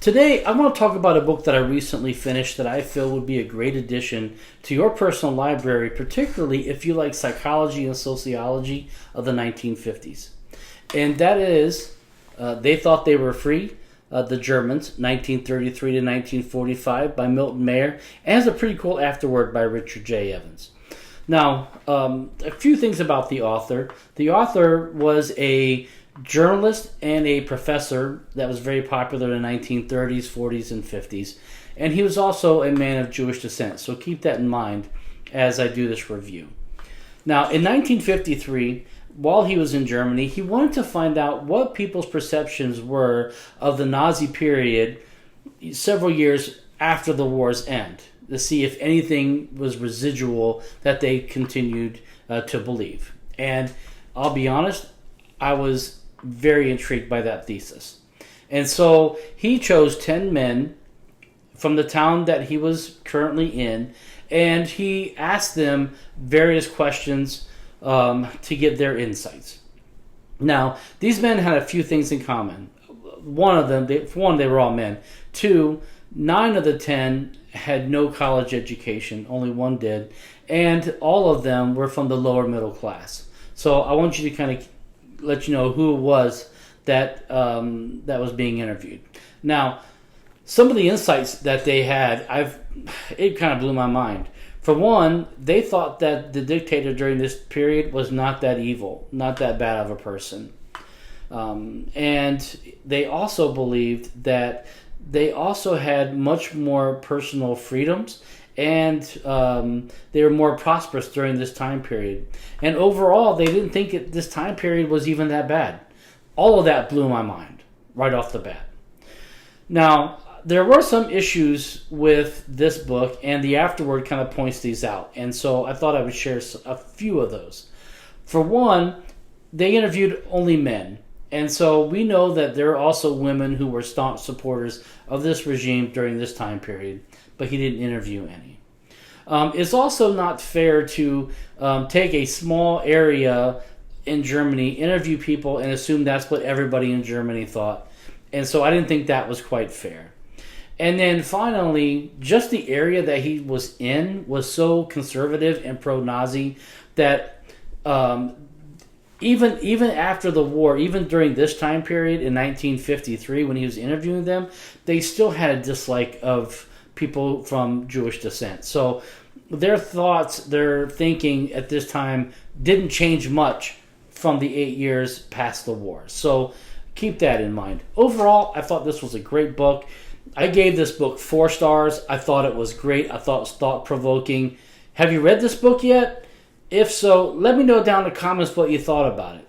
Today, I want to talk about a book that I recently finished that I feel would be a great addition to your personal library, particularly if you like psychology and sociology of the 1950s. And that is They Thought They Were Free, The Germans, 1933 to 1945 by Milton Mayer, and has a pretty cool afterword by Richard J. Evans. Now, a few things about the author. The author was a journalist and a professor that was very popular in the 1930s, 40s, and 50s. And he was also a man of Jewish descent, so keep that in mind as I do this review. Now, in 1953, while he was in Germany, he wanted to find out what people's perceptions were of the Nazi period several years after the war's end, to see if anything was residual that they continued to believe. And I'll be honest, I was very intrigued by that thesis. And so he chose 10 men from the town that he was currently in, and he asked them various questions to get their insights. Now, these men had a few things in common. One of them, for one, they were all men. Two, 9 of the 10 had no college education. Only one did. And all of them were from the lower middle class. So I want you to kind of let you know who it was that was being interviewed. Now, some of the insights that they had, it kind of blew my mind. For one, they thought that the dictator during this period was not that evil, not that bad of a person. And they also believed that they also had much more personal freedoms, and they were more prosperous during this time period. And overall, they didn't think this time period was even that bad. All of that blew my mind right off the bat. Now, there were some issues with this book, and the afterword kind of points these out. And so I thought I would share a few of those. For one, they interviewed only men. And so we know that there are also women who were staunch supporters of this regime during this time period, but he didn't interview any. It's also not fair to take a small area in Germany, interview people, and assume that's what everybody in Germany thought. And so I didn't think that was quite fair. And then finally, just the area that he was in was so conservative and pro-Nazi that even after the war, even during this time period in 1953 when he was interviewing them, they still had a dislike of people from Jewish descent. So their thoughts, their thinking at this time didn't change much from the 8 years past the war. So keep that in mind. Overall, I thought this was a great book. I gave this book 4 stars. I thought it was great. I thought it was thought-provoking. Have you read this book yet? If so, let me know down in the comments what you thought about it.